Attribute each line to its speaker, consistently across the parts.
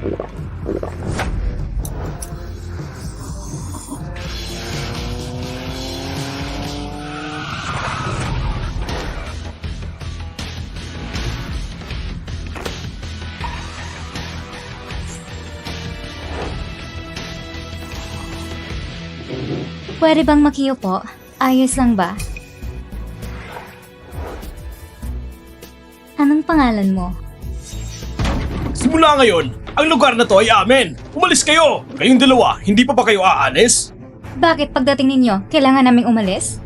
Speaker 1: Pwede bang makiupo? Ayos lang ba? Anong pangalan mo?
Speaker 2: Simula ngayon, ang lugar na to ay amin. Umalis kayo! Kayong dalawa, hindi pa ba kayo aalis?
Speaker 1: Bakit pagdating ninyo, kailangan naming umalis?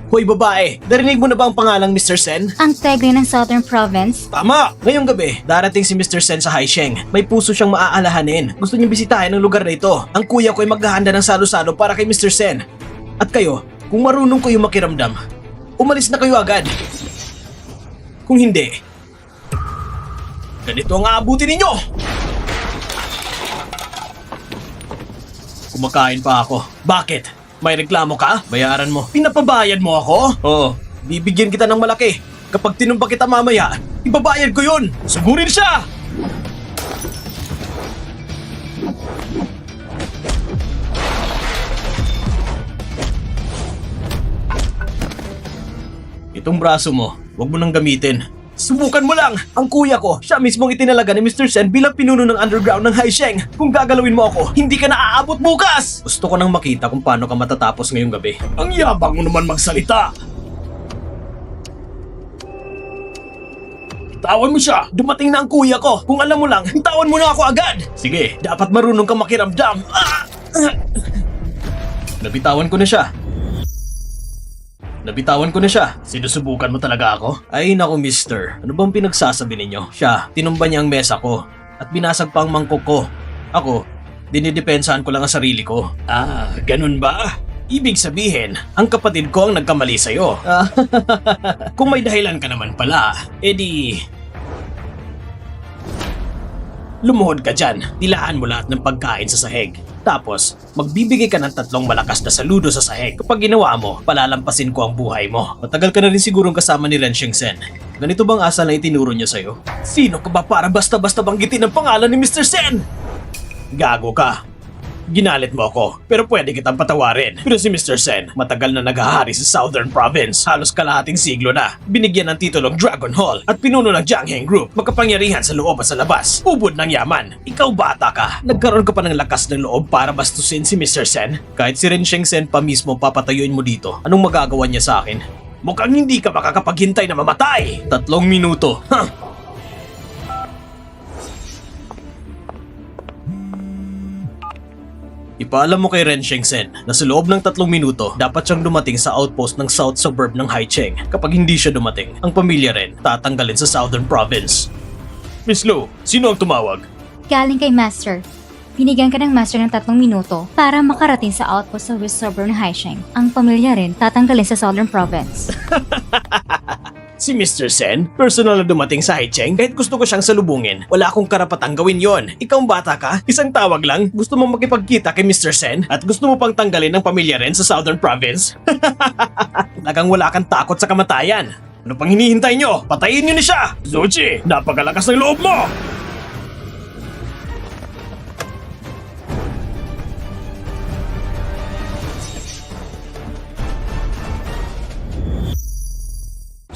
Speaker 2: Hoy babae, narinig mo na ba ang pangalang Mr. Sen?
Speaker 1: Ang Tigre ng Southern Province?
Speaker 2: Tama! Ngayong gabi, darating si Mr. Sen sa Haisheng. May puso siyang maaalahanin. Gusto niyang bisitahin ang lugar na ito. Ang kuya ko ay maghahanda ng salo-salo para kay Mr. Sen. At kayo, kung marunong kayo makiramdam, umalis na kayo agad. Kung hindi, ganito ang aabutin ninyo! Kumakain pa ako. Bakit? May reklamo ka? Bayaran mo. Pinapabayad mo ako? Oo. Bibigyan kita ng malaki. Kapag tinumba kita mamaya, ibabayad ko yun. Sugurin siya! Itong braso mo, huwag mo nang gamitin. Subukan mo lang! Ang kuya ko, siya mismong itinalaga ni Mr. Sen bilang pinuno ng underground ng Haisheng. Kung gagalawin mo ako, hindi ka na aabot bukas! Gusto ko nang makita kung paano ka matatapos ngayong gabi. Ang yabang mo naman magsalita! Bitawan mo siya! Dumating na ang kuya ko! Kung alam mo lang, bitawan mo na ako agad! Sige, dapat marunong kang makiramdam! Nabitawan ko na siya. Nabitawan ko na siya. Sinusubukan mo talaga ako? Ay naku mister, ano bang pinagsasabi ninyo? Siya, tinumba niya ang mesa ko at binasag pa ang mangkok ko. Ako, dinidepensahan ko lang ang sarili ko. Ah, ganun ba? Ibig sabihin, ang kapatid ko ang nagkamali sa'yo. Kung may dahilan ka naman pala, edi... lumuhod ka dyan, dilaan mo lahat ng pagkain sa sahig. Tapos, magbibigay ka ng 3 malakas na saludo sa sahig. Kapag ginawa mo, palalampasin ko ang buhay mo. Matagal ka na rin sigurong kasama ni Ren Shengsen. Ganito bang asal na itinuro niya sa'yo? Sino ka ba para basta-basta banggitin ang pangalan ni Mr. Sen? Gago ka. Ginalit mo ako, pero pwede kitang patawarin. Pero si Mr. Sen, matagal na naghahari sa Southern Province. Halos kalahating siglo na. Binigyan ng titulong Dragon Hall at pinuno ng Jiangheng Group. Magkapangyarihan sa loob at sa labas. Ubod ng yaman. Ikaw bata ka. Nagkaroon ka pa ng lakas ng loob para bastusin si Mr. Sen. Kahit si Ren Shengsen pa mismo papatayuin mo dito, anong magagawa niya sa akin? Mukhang hindi ka makakapaghintay na mamatay. 3 minuto. Ipaalam mo kay Ren Shengsen na sa loob ng 3 minuto dapat siyang dumating sa outpost ng South Suburb ng Haicheng. Kapag hindi siya dumating, ang pamilya Ren tatanggalin sa Southern Province. Miss Lu, sino ang tumawag?
Speaker 1: Galing kay Master. Binigyan ka ng Master ng 3 minuto para makarating sa outpost sa West Suburb ng Haisheng. Ang pamilya rin tatanggalin sa Southern Province.
Speaker 2: Si Mr. Sen, personal na dumating sa Haicheng kahit gusto ko siyang salubungin. Wala akong karapatang gawin yon. Ikaw bata ka, isang tawag lang, gusto mong makipagkita kay Mr. Sen at gusto mo pang tanggalin ng pamilya rin sa Southern Province? Talagang wala kang takot sa kamatayan. Ano pang hinihintay nyo? Patayin nyo na siya! Zoji, napakalakas ng loob mo!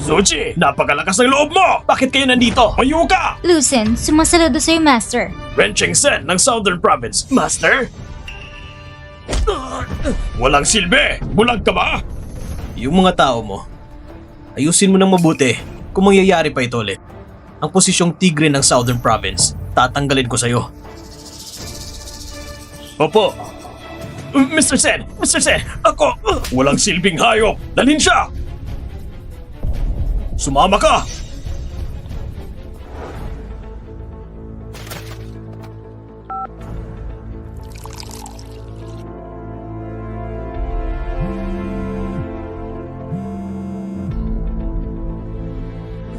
Speaker 2: Zoji, napakalakas ng loob mo! Bakit kayo nandito? Mayo ka!
Speaker 1: Lucen, sumasaludo sa'yo, Master.
Speaker 2: Ren Shengsen ng Southern Province. Master? Walang silbi! Bulag ka ba? Yung mga tao mo, ayusin mo nang mabuti kung mangyayari pa ito ulit. Ang posisyong tigre ng Southern Province, tatanggalin ko sa'yo. Opo. Mr. Sen! Mr. Sen! Ako! Walang silbing hayop! Dalhin siya! Sumama ka!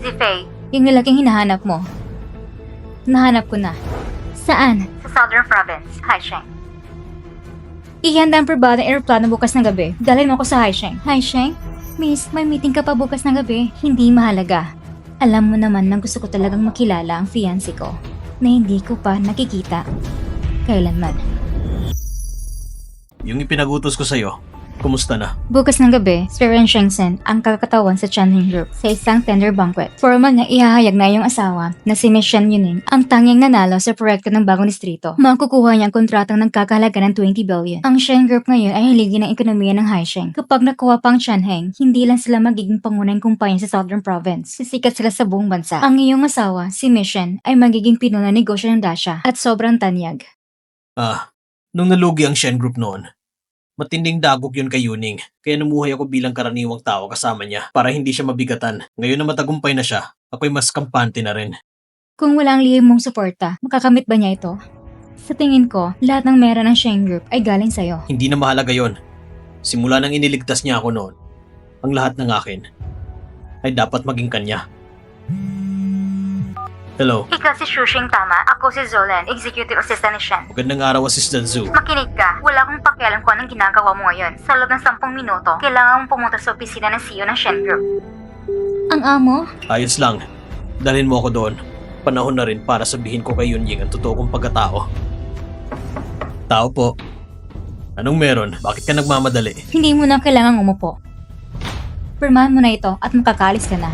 Speaker 1: Zifei, yung lalaking hinahanap mo. Nahanap ko na. Saan? Sa Southern Province, Haisheng. Ihanda ang probado ng aeroplano bukas ng gabi. Dalhin mo ko sa Haisheng. Haisheng? Miss, may meeting ka pa bukas ng gabi. Hindi mahalaga. Alam mo naman na gusto ko talagang makilala ang fiancé ko. na hindi ko pa nakikita. Kailanman.
Speaker 2: Yung ipinagutos ko sa'yo, kumusta na?
Speaker 1: Bukas ng gabi, si Ren Shengsen ang kakatawan sa Channing Group sa isang tender banquet. Formal na ihahayag na yung asawa na si Miss Shen Yuning ang tanging nanalo sa proyekto ng bagong distrito. Makukuha niya ang kontratang nagkakahalaga ng 20 billion. Ang Shen Group ngayon ay haligi ng ekonomiya ng Haisheng. Kapag nakuha pa ang Chanheng, hindi lang sila magiging pangunahing kumpanya sa Southern Province. Sisikat sila sa buong bansa. Ang iyong asawa, si Miss Shen, ay magiging pinuno ng negosyo ng Dasha at sobrang tanyag.
Speaker 2: Nung nalugi ang Shen Group noon, matinding dagok yun kay Yuning, kaya namuhay ako bilang karaniwang tao kasama niya para hindi siya mabigatan. Ngayon na matagumpay na siya, ako'y mas kampante na rin.
Speaker 1: Kung wala ang lihim mong suporta, makakamit ba niya ito? Sa tingin ko, lahat ng meron ng Shen Group ay galing sa'yo.
Speaker 2: Hindi na mahalaga yon. Simula nang iniligtas niya ako noon, ang lahat ng akin ay dapat maging kanya. Hello,
Speaker 1: Ikaw si Shushing, tama? Ako si Zolan, Executive Assistant ni Shen.
Speaker 2: magandang araw, Assistant Zhu.
Speaker 1: Makinig ka. Wala akong pakialam kung anong ginagawa mo ngayon. Sa loob ng 10 minuto, kailangan mong pumunta sa opisina ng CEO ng Shen Group. Ang amo?
Speaker 2: Ayos lang, dalhin mo ako doon. Panahon na rin para sabihin ko kay Yunying ang totoo kong pagkatao. Tao po. Anong meron? Bakit ka nagmamadali?
Speaker 1: Hindi mo na kailangang umupo. Pirmahan mo na ito at makakaalis ka na.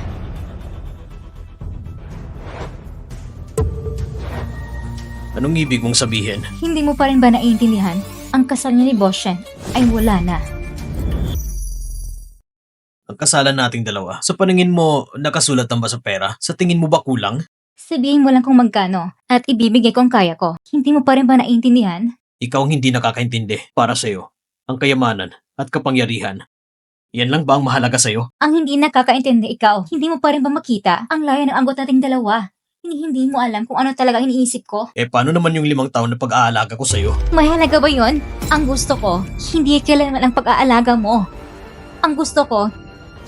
Speaker 2: Anong ibig mong sabihin?
Speaker 1: Hindi mo pa rin ba naiintindihan? Ang kasal niya ni Boss Shen ay wala na.
Speaker 2: Ang kasalan nating dalawa, sa paningin mo, nakasulat ba sa pera? Sa tingin mo ba kulang?
Speaker 1: Sabihin mo lang kung magkano at ibibigay ko ang kaya ko. Hindi mo pa rin ba naiintindihan?
Speaker 2: Ikaw ang hindi nakakaintindi. Para sa'yo, ang kayamanan at kapangyarihan. Yan lang ba ang mahalaga sa'yo?
Speaker 1: Ang hindi nakakaintindi ikaw, hindi mo pa rin ba makita ang layo ng anggot nating dalawa? Hindi mo alam kung ano talaga iniisip ko.
Speaker 2: Paano naman yung 5 taon na pag-aalaga ko sa'yo?
Speaker 1: Mahalaga ba yon? Ang gusto ko, hindi kailanman ang pag-aalaga mo. Ang gusto ko,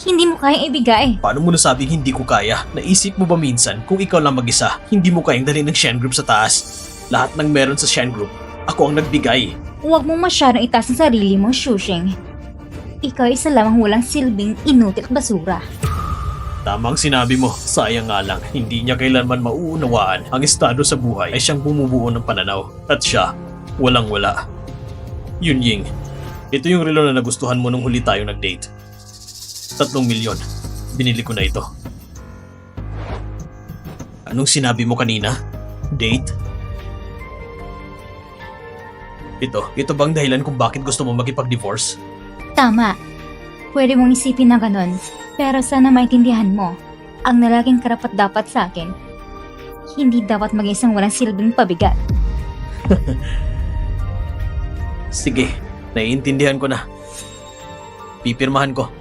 Speaker 1: hindi mo kayang ibigay.
Speaker 2: Paano mo nasabing hindi ko kaya? Naisip mo ba minsan kung ikaw lang mag-isa, hindi mo kayang dalhin ng Shen Group sa taas? Lahat ng meron sa Shen Group, ako ang nagbigay.
Speaker 1: Huwag mong masyadong itaas ang sarili mo, Shushing. Ikaw ay isa lamang walang silbing inutil at basura.
Speaker 2: Tamang sinabi mo, sayang nga lang, hindi niya kailanman mauunawaan ang estado sa buhay ay siyang bumubuo ng pananaw. At siya, walang-wala. Yunying, ito yung relo na nagustuhan mo nung huli tayong nag-date. 3 milyon. Binili ko na ito. Anong sinabi mo kanina? Date? Ito bang dahilan kung bakit gusto mo makipag-divorce?
Speaker 1: Tama. Pwede mong isipin na ganon. Pero sana maintindihan mo, ang lalaking karapat dapat sa akin, hindi dapat maging isang walang silbing pabigat.
Speaker 2: Sige, naiintindihan ko na. Pipirmahan ko.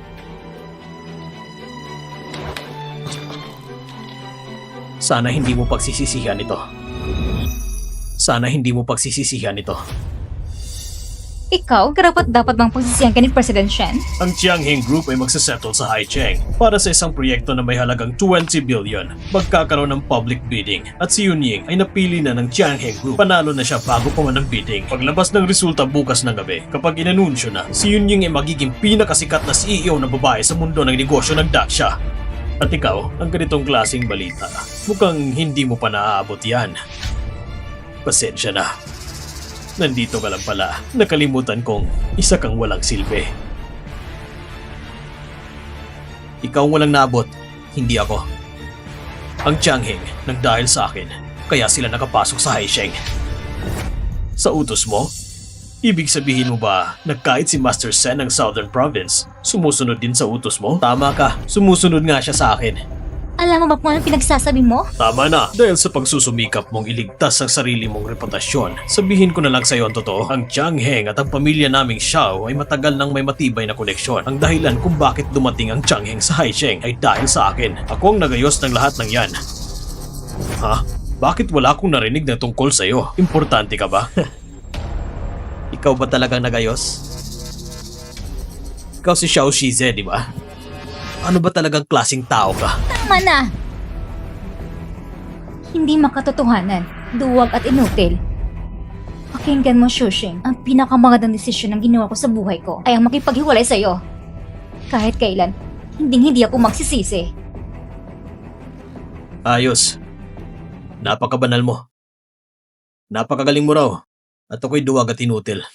Speaker 2: Sana hindi mo pagsisisihan ito. Sana hindi mo pagsisisihan ito.
Speaker 1: Ikaw, karapat dapat bang pagsisihan ka ni President Shen?
Speaker 2: Ang Tiangheng Group ay magsasettle sa Haicheng para sa isang proyekto na may halagang 20 billion. Magkakaroon ng public bidding at si Yunying ay napili na ng Tiangheng Group. Panalo na siya bago pa man ang bidding. Paglabas ng resulta bukas ng gabi, kapag inanunsyo na, si Yunying ay magiging pinakasikat na CEO na babae sa mundo ng negosyo ng Daksha. At ikaw, ang ganitong klaseng balita, mukhang hindi mo pa naaabot yan. Pasensya na. Nandito ka lang pala. Nakalimutan kong isa kang walang silbi. Ikaw ang walang naabot, hindi ako. Ang Tiangheng nagdahil sa akin, kaya sila nakapasok sa Haisheng. Sa utos mo? Ibig sabihin mo ba na kahit si Master Sen ng Southern Province, sumusunod din sa utos mo? Tama ka, sumusunod nga siya sa akin.
Speaker 1: Alam mo ba kung anong pinagsasabi mo?
Speaker 2: Tama na, dahil sa pagsusumikap mong iligtas ang sarili mong reputasyon. Sabihin ko na lang sa iyo ang totoo, ang Tiangheng at ang pamilya naming Xiao ay matagal nang may matibay na koneksyon. Ang dahilan kung bakit dumating ang Tiangheng sa Haisheng ay dahil sa akin. Ako ang nagayos ng lahat ng yan. Ha? Bakit wala akong narinig na tungkol sa iyo? Importante ka ba? Ikaw ba talagang nagayos? Ikaw si Xiao Shize, di ba? Ano ba talagang klaseng tao ka?
Speaker 1: Tama na! Hindi makatotohanan, duwag at inutil. Pakinggan mo, Shushing, ang pinakamagandang desisyon ng ginawa ko sa buhay ko ay ang makipaghiwalay sa'yo. Kahit kailan, hindi ako magsisisi.
Speaker 2: Ayos. Napakabanal mo. Napakagaling mo raw. At ako'y duwag at inutil.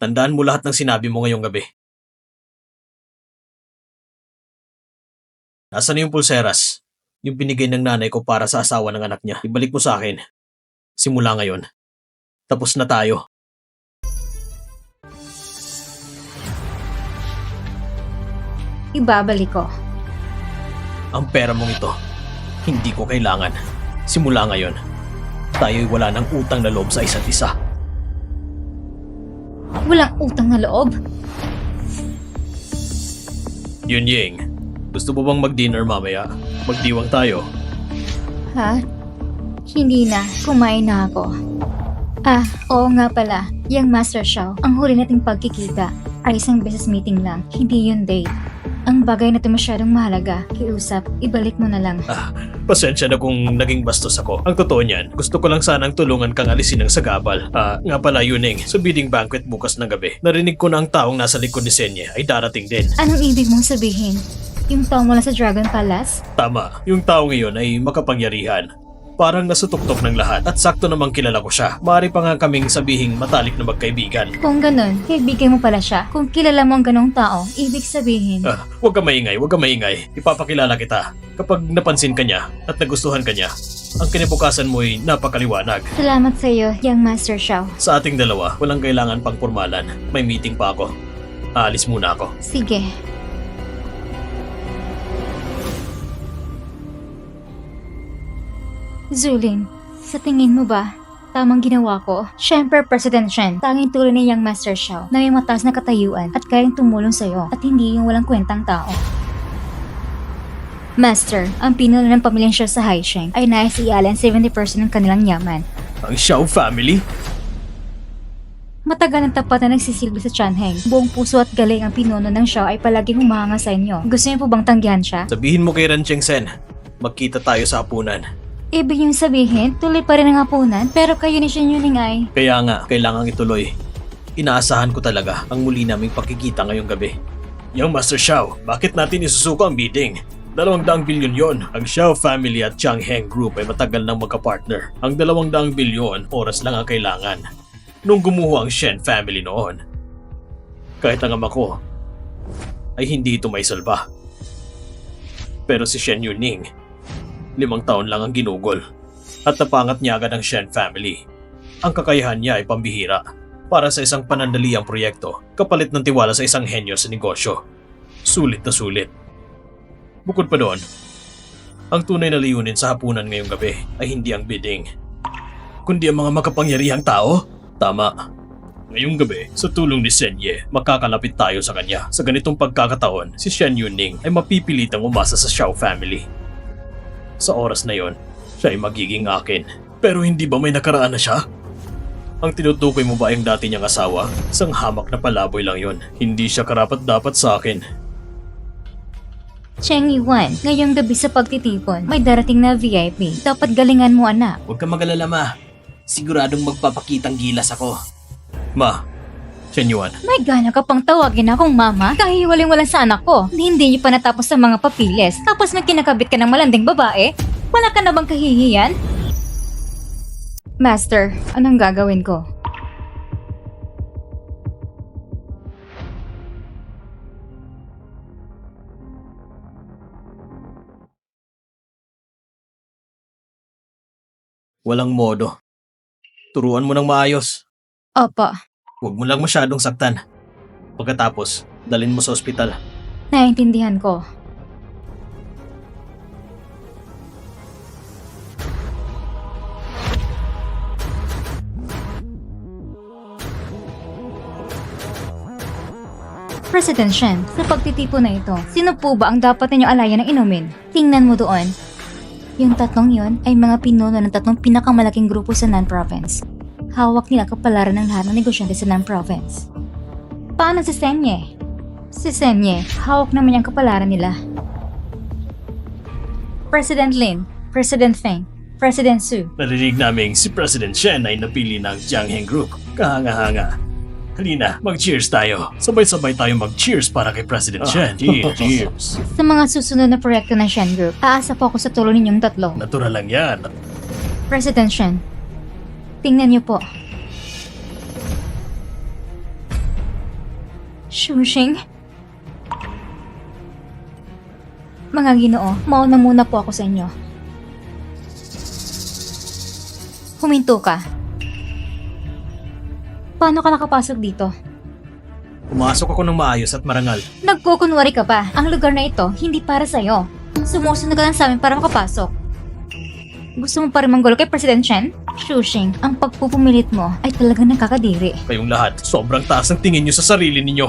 Speaker 2: Tandaan mo lahat ng sinabi mo ngayong gabi. Nasaan na yung pulseras? Yung binigay ng nanay ko para sa asawa ng anak niya. Ibalik mo sa akin. Simula ngayon. Tapos na tayo.
Speaker 1: Ibabalik ko.
Speaker 2: Ang pera mong ito, hindi ko kailangan. Simula ngayon, tayo'y wala ng utang na loob sa isa't isa.
Speaker 1: Walang utang na loob.
Speaker 2: Yun Ying, gusto mo bang mag-dinner mamaya? Magdiwang tayo.
Speaker 1: Ha? Hindi na. Kumain na ako. Oo nga pala. Yang Master Xiao, ang huli nating pagkikita ay isang business meeting lang. Hindi yun date. Ang bagay na ito masyadong mahalaga. Kiusap, ibalik mo na lang.
Speaker 2: Pasensya na kung naging bastos ako. Ang totoo niyan, gusto ko lang sanang tulungan kang alisin ng sagabal. Nga pala Yuning, sa bidding banquet bukas ng gabi, narinig ko na ang taong nasa likod ni Senye ay darating din.
Speaker 1: Anong ibig mong sabihin? Yung tao mula sa Dragon Palace?
Speaker 2: Tama, yung tao ngayon ay makapangyarihan. Parang nasutuktok ng lahat at sakto namang kilala ko siya. Maaari pa nga kaming sabihing matalik na magkaibigan.
Speaker 1: Kung ganun, kaibigan mo pala siya. Kung kilala mo ang ganong tao, ibig sabihin...
Speaker 2: Huwag ka maingay, huwag ka maingay. Ipapakilala kita. Kapag napansin ka niya at nagustuhan ka niya, ang kinabukasan mo ay napakaliwanag.
Speaker 1: Salamat sa iyo, Young Master Xiao.
Speaker 2: Sa ating dalawa, walang kailangan pang pormalan. May meeting pa ako. Aalis muna ako.
Speaker 1: Sige. Zulin, sa tingin mo ba, tamang ginawa ko? Siyempre, President Shen, tanging tuloy ni Young Master Xiao na may mataas na katayuan at kayang tumulong sa'yo at hindi yung walang kwentang tao. Master, ang pinuno ng pamilyang Xiao sa Haisheng ay nais ialin 70% ng kanilang yaman.
Speaker 2: Ang Xiao family?
Speaker 1: Matagal ng tapat na nagsisilbi sa Chanheng. Buong puso at galing ang pinuno ng Xiao ay palaging humahanga sa inyo. Gusto niyo po bang tanggihan siya?
Speaker 2: Sabihin mo kay Ran Chengsen, magkita tayo sa hapunan.
Speaker 1: Ibig yung sabihin, tuloy pa rin ang hapunan, pero kayo ni Shen Yuning ay...
Speaker 2: Kaya nga, kailangang ituloy. Inaasahan ko talaga ang muli naming pagkikita ngayong gabi. Young Master Xiao, bakit natin isusuko ang bidding? 200 bilyon yon. Ang Xiao family at Changheng Group ay matagal nang magka-partner. Ang 200 bilyon, oras lang ang kailangan. Nung gumuho ang Shen family noon, kahit ang ama ko, ay hindi ito may salba. Pero si Shen Yuning, 5 taon lang ang ginugol at napangat niya agad ang Shen family. Ang kakayahan niya ay pambihira para sa isang panandaliang proyekto kapalit ng tiwala sa isang henyo sa negosyo. Sulit na sulit. Bukod pa doon, ang tunay na layunin sa hapunan ngayong gabi ay hindi ang bidding, kundi ang mga makapangyarihang tao. Tama. Ngayong gabi, sa tulong ni Senye, makakalapit tayo sa kanya. Sa ganitong pagkakataon, si Shen Yuning ay mapipilitang umasa sa Xiao family. Sa oras na yon, siya ay magiging akin. Pero hindi ba may nakaraan na siya? Ang tinutukoy mo ba yung dati niyang asawa? Isang hamak na palaboy lang yon. Hindi siya karapat-dapat sa akin.
Speaker 1: Cheng Yuan, ngayong gabi sa pagtitipon, may darating na VIP. Dapat galingan mo, anak.
Speaker 2: Huwag ka mag-alala, ma. Siguradong magpapakitang gilas ako. Ma, Chen Yuan.
Speaker 1: May gana ka pang tawagin akong mama? Kahiwaling-walang sa anak ko. Hindi niyo pa natapos sa mga papiles. Tapos may kinakabit ka ng malanding babae? Wala ka na bang kahihiyan? Master, anong gagawin ko?
Speaker 2: Walang modo. Turuan mo ng maayos.
Speaker 1: Opo,
Speaker 2: Huwag mo lang masyadong saktan. Pagkatapos, dalhin mo sa ospital.
Speaker 1: naiintindihan ko. President Shen, sa pagtitipon na ito, sino po ba ang dapat ninyo alayan ng inumin? Tingnan mo doon. Yung tatlong yon ay mga pinuno ng tatlong pinakamalaking grupo sa Nan Province. Hawak nila kapalaran ng lahat ng negosyante sa Nan Province. Paano si Senye? Si Senye, hawak naman yung kapalaran nila. President Lin, President Feng, President Su.
Speaker 2: Narinig naming si President Shen ay napili ng Jiangheng Group. Kahanga-hanga. Halina, mag-cheers tayo. Sabay-sabay tayo mag-cheers para kay President Shen. Cheers.
Speaker 1: Sa mga susunod na proyekto ng Shen Group, aasa po ako sa tulong ninyong tatlo.
Speaker 2: Natural lang yan.
Speaker 1: President Shen, tingnan niyo po. Shushing? Mga ginoo, mauna muna po ako sa inyo. Huminto ka. Paano ka nakapasok dito?
Speaker 2: Pumasok ako ng maayos at marangal.
Speaker 1: Nagkukunwari ka pa. Ang lugar na ito, hindi para sa'yo. Sumusunod ka lang sa amin para makapasok. Gusto mo pa rin manggulo kay President Shen? Shushing, ang pagpupumilit mo ay talagang nakakadiri.
Speaker 2: Kayong lahat, sobrang taas ang tingin nyo sa sarili ninyo.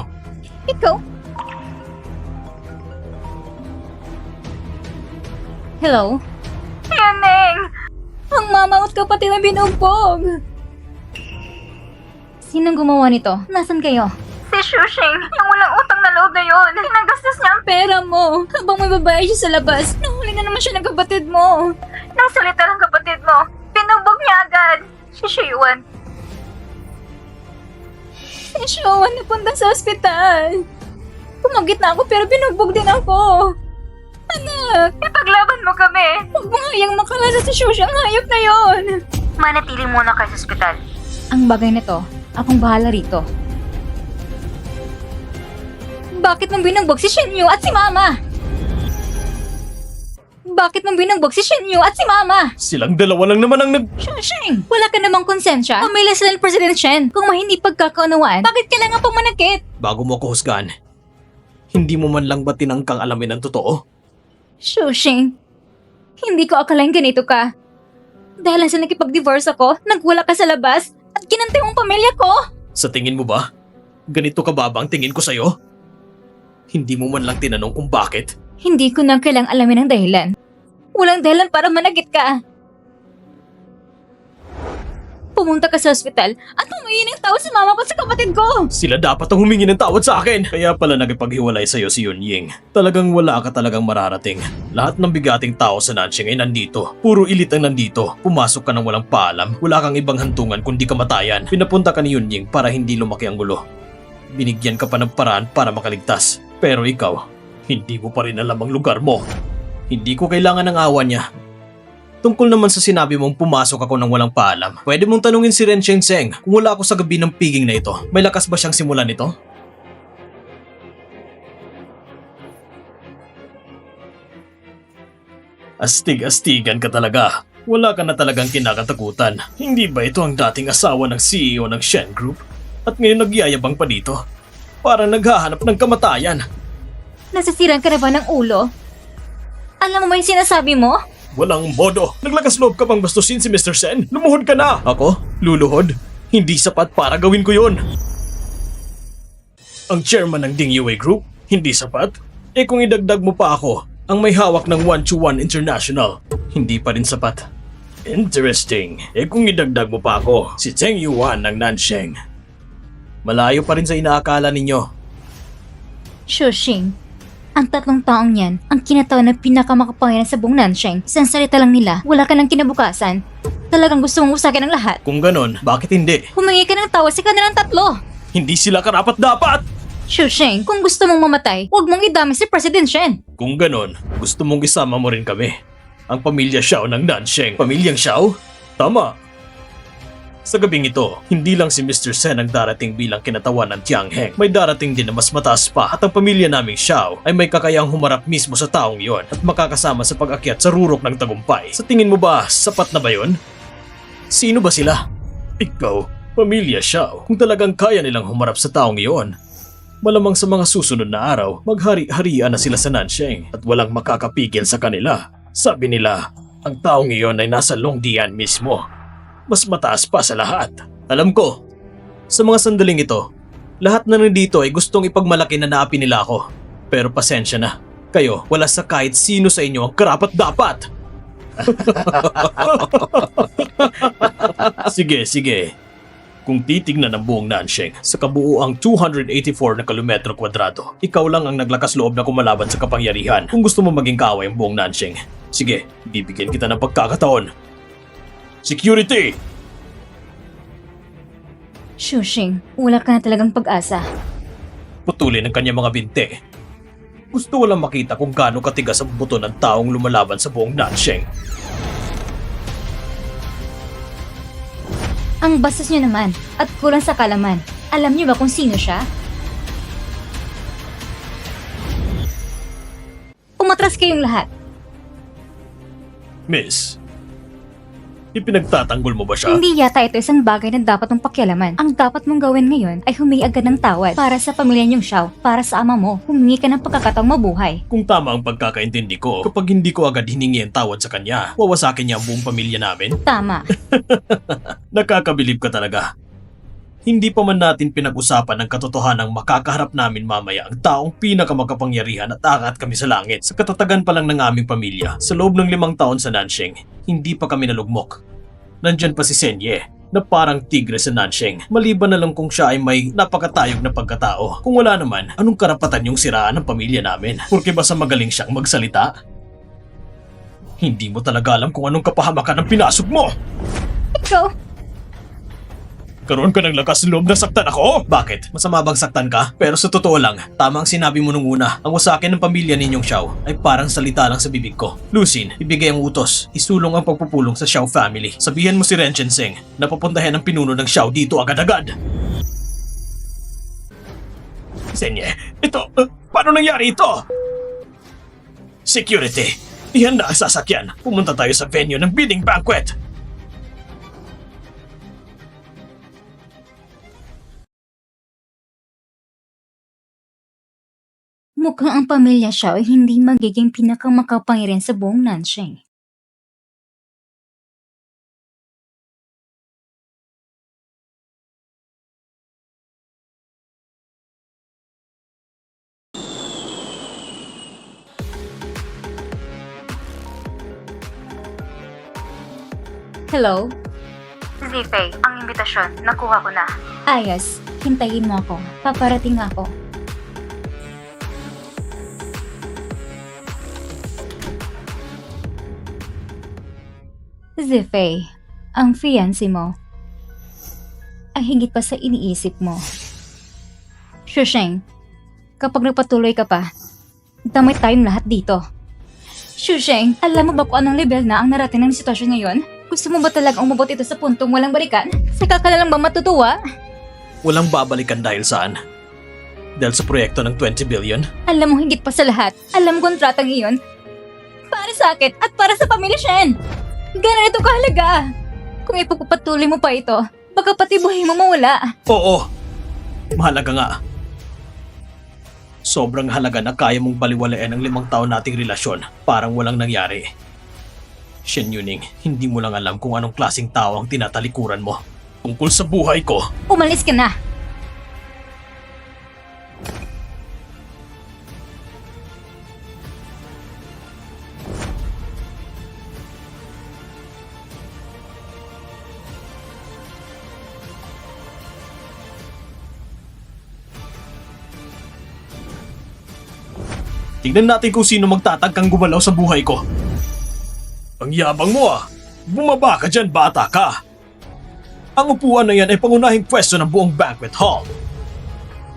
Speaker 1: Ikaw? Hello? Yaneng! Ang mamaot kapatid na binugbog! Sinong gumawa nito? Nasaan kayo? Si Shushing, yung walang utang na loob na yun. Nagastos niya ang pera mo. Habang may babae siya sa labas, nahuli na naman siya ng kapatid mo. Nang salita ng kapatid mo, binugbog niya agad. Si Shiyuan. Si Shiyuan napunta sa ospital. Pumagit na ako pero binugbog din ako. Anak, ipaglaban mo kami. Huwag mo hayang makalasa si Shushing, ang hayop na yon. Manatili muna kayo sa ospital. Ang bagay na to, akong bahala rito. Bakit mo binugbog si Shenyu at si Mama? Bakit mo binugbog si Shenyu at si Mama?
Speaker 2: Silang dalawa lang naman ang
Speaker 1: Shushing, wala ka namang konsensya? Pamilya sila ng President Shen. Kung may hindi pagkakaunawaan, bakit kailangan pa manakit?
Speaker 2: Bago mo ako husgahan, hindi mo man lang ba tinangkang alamin ang totoo?
Speaker 1: Shushing, hindi ko akalain ganito ka. Dahil sa nakipag-divorce ako, nagwala ka sa labas at kinantay mong pamilya ko.
Speaker 2: Sa tingin mo ba? Ganito ka ba ang tingin ko sa'yo? Hindi mo man lang tinanong kung bakit?
Speaker 1: Hindi ko na kailang alamin ang dahilan. Walang dahilan para managit ka. Pumunta ka sa ospital at humingi ng tawad sa mama ko at sa kapatid ko.
Speaker 2: Sila dapat ang humingi ng tawad sa akin. Kaya pala nagipaghiwalay sa'yo si Yun Ying. Talagang wala ka talagang mararating. Lahat ng bigating tao sa Nanxing ay nandito. Puro ilit ang nandito. Pumasok ka ng walang paalam. Wala kang ibang hantungan kundi kamatayan. Pinapunta ka ni Yun Ying para hindi lumaki ang gulo. Binigyan ka pa ng paraan para makaligtas. Pero ikaw, hindi mo pa rin alam ang lugar mo. Hindi ko kailangan ng awa niya. Tungkol naman sa sinabi mong pumasok ako ng walang paalam, pwede mong tanungin si Ren Sheng kung wala ako sa gabi ng piging na ito. May lakas ba siyang simulan nito? Astig-astigan ka talaga. Wala ka na talagang kinakatakutan. Hindi ba ito ang dating asawa ng CEO ng Shen Group? At ngayon nagyayabang pa dito? Parang naghahanap ng kamatayan.
Speaker 1: Nasisiran ka na ba ng ulo? Alam mo ba yung sinasabi mo?
Speaker 2: Walang modo. Naglakas loob ka pang bastusin si Mr. Sen. Lumuhod ka na. Ako? Luluhod? Hindi sapat para gawin ko yon. Ang chairman ng Ding Yue Group? Hindi sapat? Eh kung idagdag mo pa ako, ang may hawak ng 121 International, hindi pa rin sapat. Interesting. Eh kung idagdag mo pa ako, si Zheng Yuan ng Nansheng. Malayo pa rin sa inaakala ninyo.
Speaker 1: Shushing, ang tatlong taong yan, ang kinatawan ng pinakamakapangyarihan sa buong Nansheng. Isang salita lang nila, wala ka ng kinabukasan. Talagang gusto mong usakin ang lahat.
Speaker 2: Kung ganon, bakit hindi?
Speaker 1: Humingi ka ng tawad sa kanilang tatlo.
Speaker 2: Hindi sila karapat-dapat!
Speaker 1: Shushing, kung gusto mong mamatay, huwag mong idami si President Shen.
Speaker 2: Kung ganon, gusto mong isama mo rin kami. Ang pamilya Xiao ng Nansheng. Pamilyang Xiao? Tama. Sa gabing ito, hindi lang si Mr. Sen ang darating bilang kinatawan ng Tiangheng. May darating din na mas mataas pa at ang pamilya naming Xiao ay may kakayang humarap mismo sa taong iyon at makakasama sa pag-akyat sa rurok ng tagumpay. Sa tingin mo ba, sapat na ba yun? Sino ba sila? Ikaw, pamilya Xiao. Kung talagang kaya nilang humarap sa taong iyon, malamang sa mga susunod na araw, maghari-harian na sila sa Nansheng at walang makakapigil sa kanila. Sabi nila, ang taong iyon ay nasa Longdian mismo. Mas mataas pa sa lahat. Alam ko, sa mga sandaling ito, lahat na nandito ay gustong ipagmalaki na naapi nila ako. Pero pasensya na, kayo wala sa kahit sino sa inyo ang karapat-dapat. Sige. Kung titignan ang buong Nansheng sa kabuuang 284 na kilometro kwadrado, ikaw lang ang naglakas loob na kumalaban sa kapangyarihan kung gusto mo maging kaaway ang buong Nansheng. Sige, bibigyan kita ng pagkakataon. Security!
Speaker 1: Shushing, wala ka na talagang pag-asa.
Speaker 2: Putulin ang kanyang mga binti. Gusto walang makita kung gaano katigas ang buto ng taong lumalaban sa buong Nansheng.
Speaker 1: Ang bastos nyo naman at kulang sa kalaman. Alam nyo ba kung sino siya? Umatras kayong lahat.
Speaker 2: Miss, ipinagtatanggol mo ba siya?
Speaker 1: Hindi yata ito isang bagay na dapat mong pakialaman. Ang dapat mong gawin ngayon ay humingi agad ng tawad para sa pamilya niyong Xiao, para sa ama mo. Humingi ka ng pagkakataong mabuhay.
Speaker 2: Kung tama ang pagkakaintindi ko, kapag hindi ko agad hiningi ang tawad sa kanya, wawasakin niya ang buong pamilya namin?
Speaker 1: Tama.
Speaker 2: Nakakabilib ka talaga. Hindi pa man natin pinag-usapan ang katotohanang makakaharap namin mamaya ang taong pinakamakapangyarihan at aangat kami sa langit. Sa katatagan pa lang ng aming pamilya, sa loob ng 5 taon sa Nansheng, hindi pa kami nalugmok. Nandyan pa si Senye, na parang tigre sa Nansheng. Maliban na lang kung siya ay may napakatayog na pagkatao. Kung wala naman, anong karapatan yung siraan ng pamilya namin? Porque basta magaling siyang magsalita? Hindi mo talaga alam kung anong kapahamakan ang pinasok mo!
Speaker 1: Ikaw,
Speaker 2: Karoon ka ng lakas loob na saktan ako? Bakit? Masama bang saktan ka? Pero sa totoo lang, tama ang sinabi mo nung una. Ang wasakin ng pamilya ninyong Xiao ay parang salita lang sa bibig ko. Lucin, ibigay ang utos. Isulong ang pagpupulong sa Xiao family. Sabihan mo si Ren Chenseng na papuntahin ang pinuno ng Xiao dito agad-agad. Senye, paano nangyari ito? Security, ihanda ang sasakyan. Pumunta tayo sa venue ng bidding banquet.
Speaker 1: mukhang ang pamilya Xiao ay hindi magiging pinakamakapangyarihan sa buong Nansheng. Hello? Zifei, ang imbitasyon, nakuha ko na. Ayos, hintayin mo ako. Paparating ako. Zifei, ang fiancé mo ay higit pa sa iniisip mo. Shusheng, kapag nagpatuloy ka pa, damay tayong lahat dito. Shusheng, alam mo ba kung anong level na ang narating ng sitwasyon ngayon? Gusto mo ba talagang umabot ito sa puntong walang balikan? Saka ka na lang ba matutuwa?
Speaker 2: Walang babalikan dahil saan? Dahil sa proyekto ng 20 billion?
Speaker 1: Alam mo higit pa sa lahat, alam mo kontratang iyon para sa akin at para sa pamilya Shen. Gano'n ito kahalaga. Kung ipagpapatuloy mo pa ito, baka pati buhay mo mawala.
Speaker 2: Oo, mahalaga nga. Sobrang halaga na kaya mong baliwalain ang 5 taon nating relasyon parang walang nangyari. Shen Yuning, hindi mo lang alam kung anong klaseng tao ang tinatalikuran mo. Tungkol sa buhay ko.
Speaker 1: Umalis ka na.
Speaker 2: Tingnan natin kung sino magtatagkang gumalaw sa buhay ko. Ang yabang mo ah! Bumaba ka dyan, bata ka! Ang upuan na yan ay pangunahing pwesto ng buong banquet hall.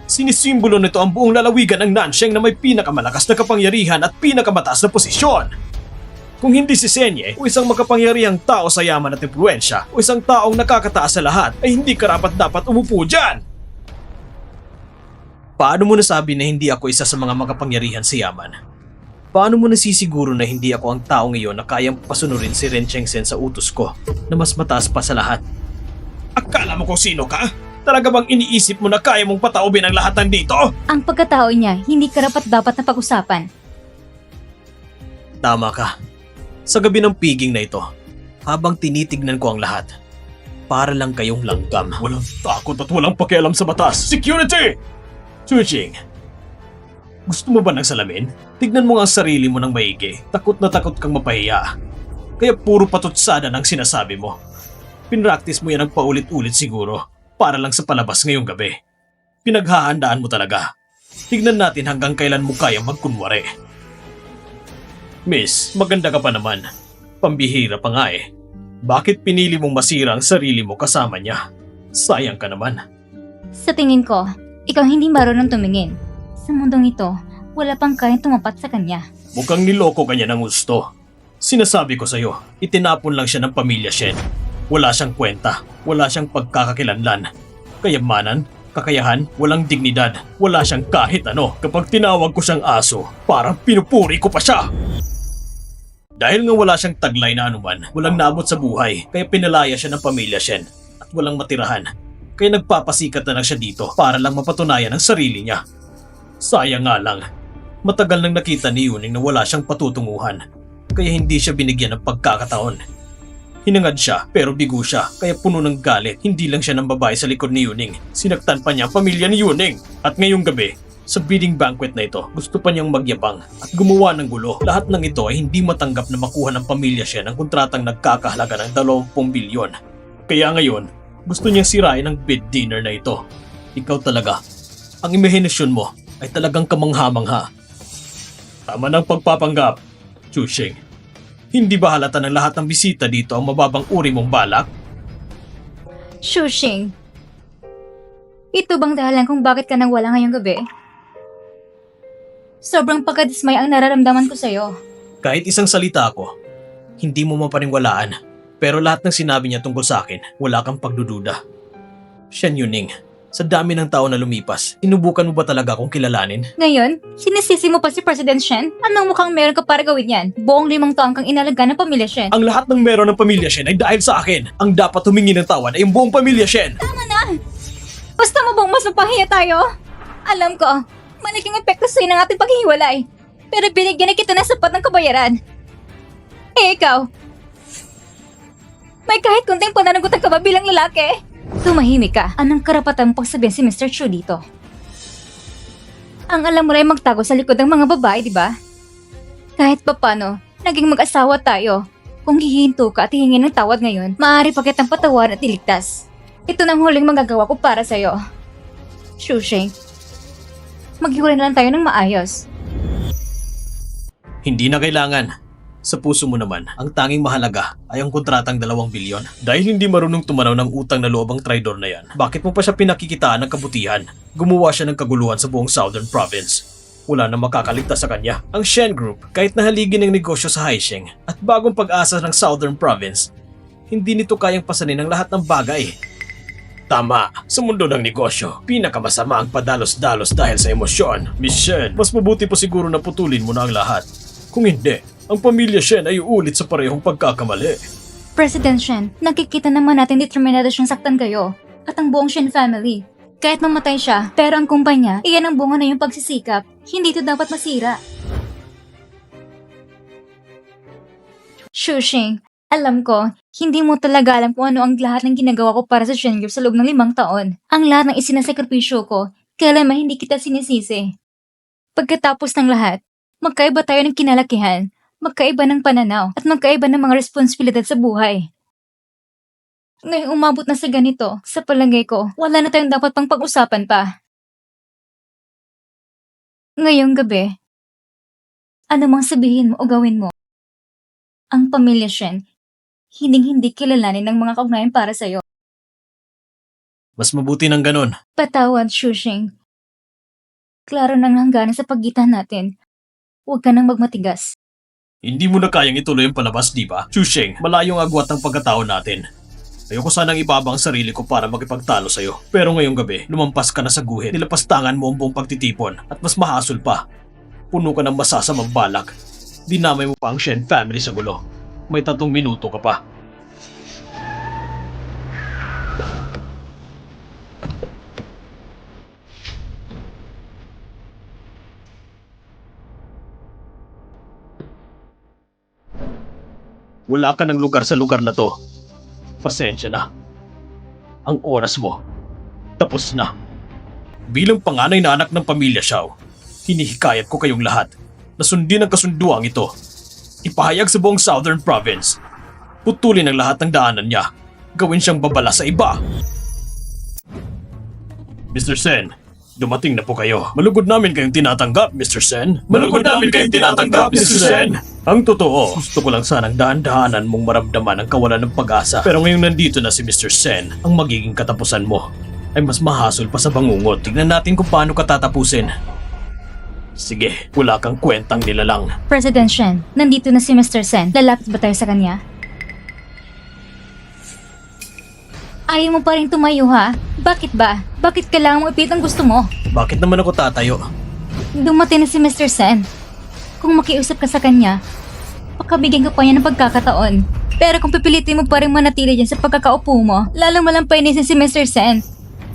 Speaker 2: Sinisimbolo nito ang buong lalawigan ng Nansheng na may pinakamalakas na kapangyarihan at pinakamataas na posisyon. Kung hindi si Senye o isang makapangyarihang tao sa yaman at impluensya o isang taong nakakataas sa lahat ay hindi karapat-dapat umupo dyan. Paano mo nasabi na hindi ako isa sa mga makapangyarihan sa yaman? Paano mo nasisiguro na hindi ako ang tao ngayon na kayang pasunurin si Ren Chengsen sa utos ko na mas mataas pa sa lahat? Akala mo kung sino ka? Talaga bang iniisip mo na kaya mong pataubin ang lahat nandito?
Speaker 1: Ang pagkatao niya, hindi karapat-dapat na pag-usapan.
Speaker 2: Tama ka. Sa gabi ng piging na ito, habang tinitignan ko ang lahat, para lang kayong langgam. Walang takot at walang pakialam sa batas. Security! Chuching, gusto mo ba ng salamin? Tignan mo nga ang sarili mo ng maigi. Takot na takot kang mapahiya. Kaya puro patutsada ng sinasabi mo. Pinractice mo yan ng paulit-ulit siguro para lang sa palabas ngayong gabi. Pinaghahandaan mo talaga. Tignan natin hanggang kailan mo kayang magkunwari. Miss, maganda ka pa naman. Pambihira pa nga eh. Bakit pinili mong masira ang sarili mo kasama niya? Sayang ka naman.
Speaker 1: Sa tingin ko, ikaw hindi marunong tumingin. Sa mundong ito, wala pang kayang tumapat sa kanya.
Speaker 2: Mukhang niloko kanya ng gusto. Sinasabi ko sa'yo, itinapon lang siya ng pamilya Shen. Wala siyang kwenta, wala siyang pagkakakilanlan. Kayamanan, kakayahan, walang dignidad, wala siyang kahit ano. Kapag tinawag ko siyang aso, parang pinupuri ko pa siya. Dahil nga wala siyang taglay na anuman, walang naabot sa buhay, kaya pinalaya siya ng pamilya Shen at walang matirahan. Kaya nagpapasikat na lang siya dito para lang mapatunayan ang sarili niya. Sayang nga lang, matagal nang nakita ni Yuning na wala siyang patutunguhan, kaya hindi siya binigyan ng pagkakataon. Hinangad siya pero bigo siya kaya puno ng galit. Hindi lang siya ng babae sa likod ni Yuning. Sinaktan pa niya ang pamilya ni Yuning. At ngayong gabi, sa bidding banquet na ito, gusto pa niyang magyabang at gumawa ng gulo. Lahat ng ito ay hindi matanggap na makuha ng pamilya siya ng kontratang nagkakahalaga ng 20 bilyon. Kaya ngayon, gusto niyang sirain ang bid dinner na ito. Ikaw talaga, ang imahinasyon mo ay talagang kamangha-mangha. Tama ng pagpapanggap, Chushing. Hindi ba halata ng lahat ng bisita dito ang mababang uri mong balak?
Speaker 1: Shushing, ito bang dahilan kung bakit ka nang wala ngayong gabi? Sobrang pagkadismay ang nararamdaman ko sa'yo.
Speaker 2: Kahit isang salita ako, hindi mo mapaningwalaan. Pero lahat ng sinabi niya tungkol sa akin, wala kang pagdududa. Shen Yuning, sa dami ng tao na lumipas, sinubukan mo ba talaga akong kilalanin?
Speaker 1: Ngayon, sinisisi mo pa si President Shen? Anong mukhang meron ka para gawin yan? Buong 5 taong kang inalaga ng pamilya Shen.
Speaker 2: Ang lahat ng meron ng pamilya Shen ay dahil sa akin. Ang dapat humingi ng tawad ay yung buong pamilya Shen.
Speaker 1: Tama na! Gusto mo bang mas mapahiya tayo? Alam ko, malaking epekto sa'yo ng ating paghihiwalay. Pero binigyan na kita ng sapat ng kabayaran. Eh ikaw, may kahit kunting pananagutan ka ba bilang lalaki? Tumahimik ka. Anong karapatan mo pagsabihin si Mr. Chu dito? Ang alam mo rin magtago sa likod ng mga babae, di ba? Kahit papano, naging mag-asawa tayo. Kung hihinto ka at hihingin ng tawad ngayon, maaari pa kitang patawaran at iligtas. Ito nang huling magagawa ko para sa'yo. Shushing, maghiwalay na lang tayo ng maayos.
Speaker 2: Hindi na kailangan. Sa puso mo naman, ang tanging mahalaga ay ang kontratang 2 bilyon. Dahil hindi marunong tumanaw ng utang na loob ang traidor na yan, bakit mo pa siya pinakikitaan ng kabutihan? Gumawa siya ng kaguluhan sa buong Southern Province. Wala na makakaligtas sa kanya. Ang Shen Group, kahit nahaligin ng negosyo sa Haisheng at bagong pag-asa ng Southern Province, hindi nito kayang pasanin ang lahat ng bagay. Tama, sa mundo ng negosyo, pinakamasama ang padalos-dalos dahil sa emosyon. Miss Shen, mas mabuti pa siguro na putulin mo na ang lahat. Kung hindi, ang pamilya Shen ay uulit sa parehong pagkakamali.
Speaker 1: President Shen, nakikita naman natin determinado siyang saktan kayo at ang buong Shen family. Kahit mamatay siya, pero ang kumpanya, iyan ang bunga na yung pagsisikap. Hindi ito dapat masira. Shushing, alam ko, hindi mo talaga alam kung ano ang lahat ng ginagawa ko para sa Shen Group sa loob ng 5 taon. Ang lahat ng isinasakripisyo ko, kailanman hindi kita sinisisi. Pagkatapos ng lahat, magkaiba tayo ng kinalakihan, magkaiba ng pananaw, at magkaiba ng mga responsibilidad sa buhay. Ngayong umabot na sa ganito, sa palagay ko, wala na tayong dapat pang pag-usapan pa. Ngayong gabi, ano mang sabihin mo o gawin mo, ang pamilya Shen, hindi kilalanin ng mga kaugnayan para sa'yo.
Speaker 2: Mas mabuti ng ganun.
Speaker 1: Patawad, Shushing. Klaro nang hangganan sa pagitan natin. Huwag ka nang magmatigas.
Speaker 2: Hindi mo na kayang ituloy ang palabas, di ba? Chusheng, malayong agwat ang pagkatao natin. Ayoko sanang ibaba ang sarili ko para makipagtalo sa'yo. Pero ngayong gabi, lumampas ka na sa guhit. Nilapastangan mo ang buong pagtitipon at mas mahasol pa. Puno ka ng masasamang balak. Dinamay mo pa ang Shen family sa gulo. May 3 minuto ka pa. Wala ka ng lugar sa lugar na to. Pasensya na. Ang oras mo, tapos na. Bilang panganay na anak ng pamilya Xiao, hinihikayat ko kayong lahat na sundin ang kasunduang ito. Ipahayag sa buong Southern Province. Putulin ang lahat ng daanan niya. Gawin siyang babala sa iba. Mr. Sen, dumating na po kayo. Malugod namin kayong tinatanggap, Mr. Sen. Malugod namin kayong tinatanggap, Mr. Sen. Ang totoo, gusto ko lang sanang dahan-dahanan mong maramdaman ang kawalan ng pag-asa. Pero ngayong nandito na si Mr. Sen, ang magiging katapusan mo. ay mas mahasol pa sa bangungot. Tignan natin kung paano ka tatapusin. Sige, wala kang kwentang nilalang.
Speaker 1: President Shen, nandito na si Mr. Sen. Lalapit ba tayo sa kanya? Ayaw mo pa rin tumayo ha? Bakit ba? Bakit kailangan mo ipit ang gusto mo?
Speaker 2: Bakit naman ako tatayo?
Speaker 1: Dumating na si Mr. Sen. Kung makiusap ka sa kanya, pakabigyan ka pa niya ng pagkakataon. Pero kung pipilitin mo pa rin manatili dyan sa pagkakaupo mo, lalong malampainisin si Mr. Sen.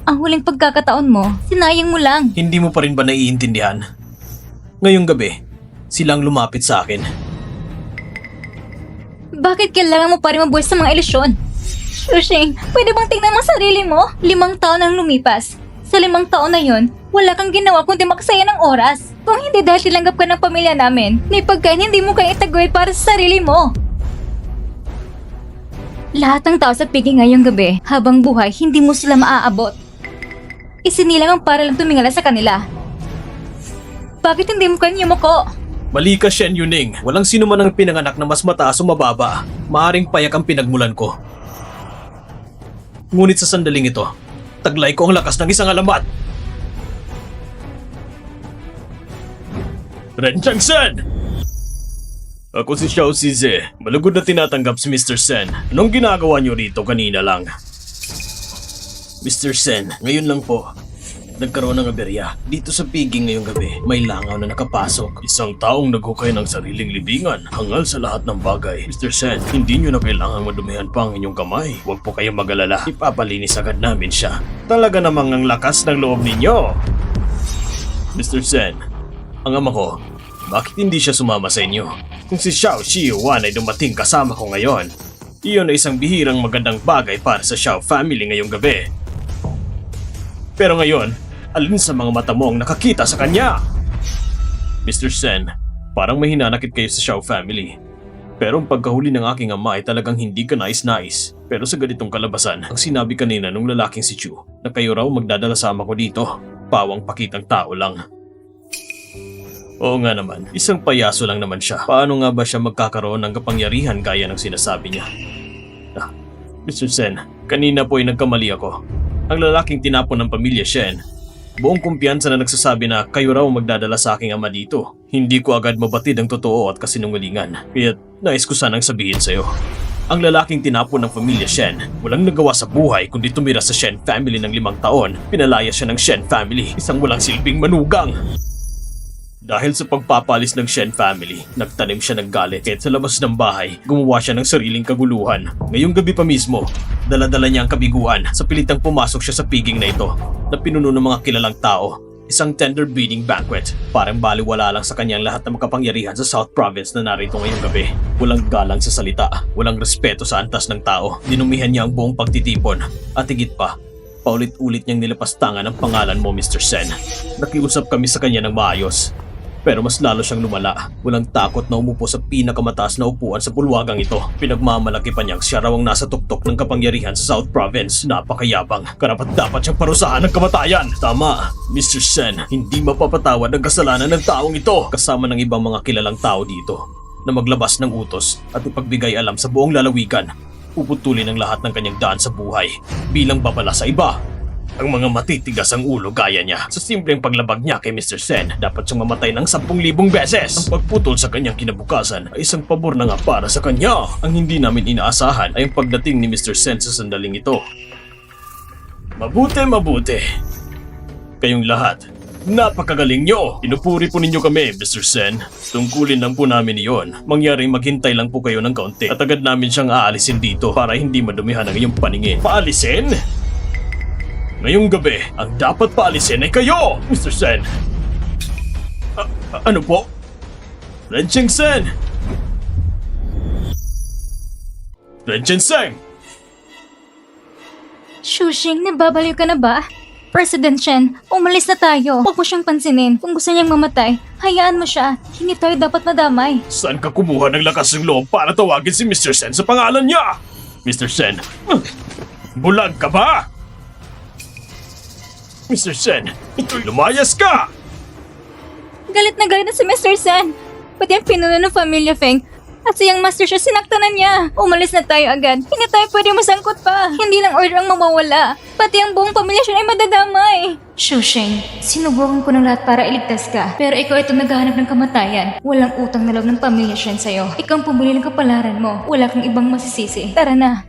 Speaker 1: Ang huling pagkakataon mo, sinayang mo lang.
Speaker 2: Hindi mo pa rin ba naiintindihan? Ngayong gabi, silang lumapit sa akin.
Speaker 1: Bakit kailangan mo pa rin mabuhay sa mga ilusyon? Shushing, pwede bang tingnan mo ang sarili mo? 5 taon ang lumipas. Sa 5 taon na yon, wala kang ginawa kundi makasaya ng oras. Kung hindi dahil tilanggap ka ng pamilya namin, may pagkain hindi mo kaya itaguyod para sa sarili mo. Lahat ng tao sa piging ngayong gabi, habang buhay, hindi mo sila maaabot. Isinilang ang para lang tumingala sa kanila. Bakit hindi mo kanya yumuko?
Speaker 2: Mali ka, Shen Yuning. Walang sino man ang pinanganak na mas mataas o mababa. Maaring payak ang pinagmulan ko. Ngunit sa sandaling ito, taglay ko ang lakas ng isang alamat. Ren Changsen! Ako si Xiao Zize. Malugod na tinatanggap si Mr. Sen. Anong ginagawa niyo rito kanina lang? Mr. Sen, ngayon lang po. Nagkaroon ng aberya. Dito sa piging ngayong gabi, may langaw na nakapasok. Isang taong naghukay ng sariling libingan, hangal sa lahat ng bagay. Mr. Sen, hindi nyo na kailangan madumihan pa ang inyong kamay. Huwag po kayong magalala. Ipapalinis agad namin siya. Talaga namang ang lakas ng loob ninyo. Mr. Sen, ang ama ko, bakit hindi siya sumama sa inyo? Kung si Xiao Shiyuan ay dumating kasama ko ngayon, iyon ay isang bihirang magandang bagay para sa Xiao family ngayong gabi. Pero ngayon, alin sa mga mata mo ang nakakita sa kanya? Mr. Sen, parang may hinanakit kayo sa Xiao family. Pero ang pagkahuli ng aking ama ay talagang hindi ka nais-nais. Pero sa ganitong kalabasan, ang sinabi kanina nung lalaking si Chu na kayo raw magdadala sama ko dito, pawang pakitang tao lang. Oo nga naman, isang payaso lang naman siya. Paano nga ba siya magkakaroon ng kapangyarihan gaya ng sinasabi niya? Mr. Sen, kanina po ay nagkamali ako. Ang lalaking tinapon ng pamilya Shen, buong kumpiyansa na nagsasabi na kayo raw magdadala sa aking ama dito. Hindi ko agad mabatid ang totoo at kasinungalingan, kaya nais ko sanang sabihin sa'yo. Ang lalaking tinapon ng pamilya Shen, walang nagawa sa buhay kundi tumira sa Shen family ng 5 taon. Pinalaya siya ng Shen family, isang walang silbing manugang. Dahil sa pagpapalis ng Shen family, nagtanim siya ng galit. Kahit sa labas ng bahay, gumawa siya ng sariling kaguluhan. Ngayong gabi pa mismo, dala-dala niya ang kabiguan sa pilitang pumasok siya sa piging na ito na pinuno ng mga kilalang tao. Isang tender breeding banquet. Parang baliwala lang sa kanyang lahat ng makapangyarihan sa South Province na narito ngayong gabi. Walang galang sa salita, walang respeto sa antas ng tao. Dinumihan niya ang buong pagtitipon. At higit pa, paulit-ulit niyang nilapastangan ang pangalan mo, Mr. Sen. Nakiusap kami sa kanya ng maayos. Pero mas lalo siyang lumala. Walang takot na umupo sa pinakamataas na upuan sa bulwagang ito. Pinagmamalaki pa niyang siya raw ang nasa tuktok ng kapangyarihan sa South Province. Napakayabang. Karapat-dapat siyang parusahan ng kamatayan. Tama, Mr. Sen. Hindi mapapatawad ang kasalanan ng taong ito. Kasama ng ibang mga kilalang tao dito na maglabas ng utos at ipagbigay alam sa buong lalawigan. Puputulin ang lahat ng kanyang daan sa buhay bilang babala sa iba. Ang mga matitigas ang ulo gaya niya. Sa simpleng paglabag niya kay Mr. Sen, dapat siyang mamatay ng 10,000 beses. Ang pagputol sa kanyang kinabukasan ay isang pabor na nga para sa kanya. Ang hindi namin inaasahan ay ang pagdating ni Mr. Sen sa sandaling ito. Mabuti. Kayong lahat, napakagaling nyo! Pinupuri po ninyo kami, Mr. Sen. Tungkulin lang po namin iyon. Mangyaring maghintay lang po kayo ng kaunti at agad namin siyang aalisin dito para hindi madumihan ang iyong paningin. Paalisin? Ngayong gabi, ang dapat paalisin ay kayo, Mr. Sen. Ano po? Ren Changsen! Ren Changsen!
Speaker 1: Shushing, nababaliw ka na ba? President Shen, umalis na tayo. Huwag mo siyang pansinin. Kung gusto niyang mamatay, hayaan mo siya. Hindi tayo dapat madamay.
Speaker 2: Saan ka kumuha ng lakas ng loob para tawagin si Mr. Sen sa pangalan niya? Mr. Sen, bulag ka ba? Mr. Sen, ito'y lumayas ka!
Speaker 1: Galit na si Mr. Sen. Pati ang pinuno ng pamilya Feng, At siyang Master Chef sinaktan na niya. Umalis na tayo agad. Hindi tayo pwede masangkot pa. Hindi lang order ang mawawala. Pati ang buong pamilya siya ay madadamay. Shusheng, sinubukan ko ng lahat para iligtas ka. Pero ikaw ito naghahanap ng kamatayan. Walang utang na loob ng pamilya Shen sa'yo. Ikaw ang pumili ng kapalaran mo. Wala kang ibang masisisi. Tara na.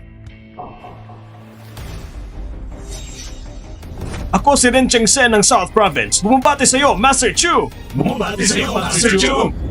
Speaker 3: Ako si Ren Chengsen ng South Province. Bumabati sa'yo, Master Chu! Bumabati sa'yo, Master Chu!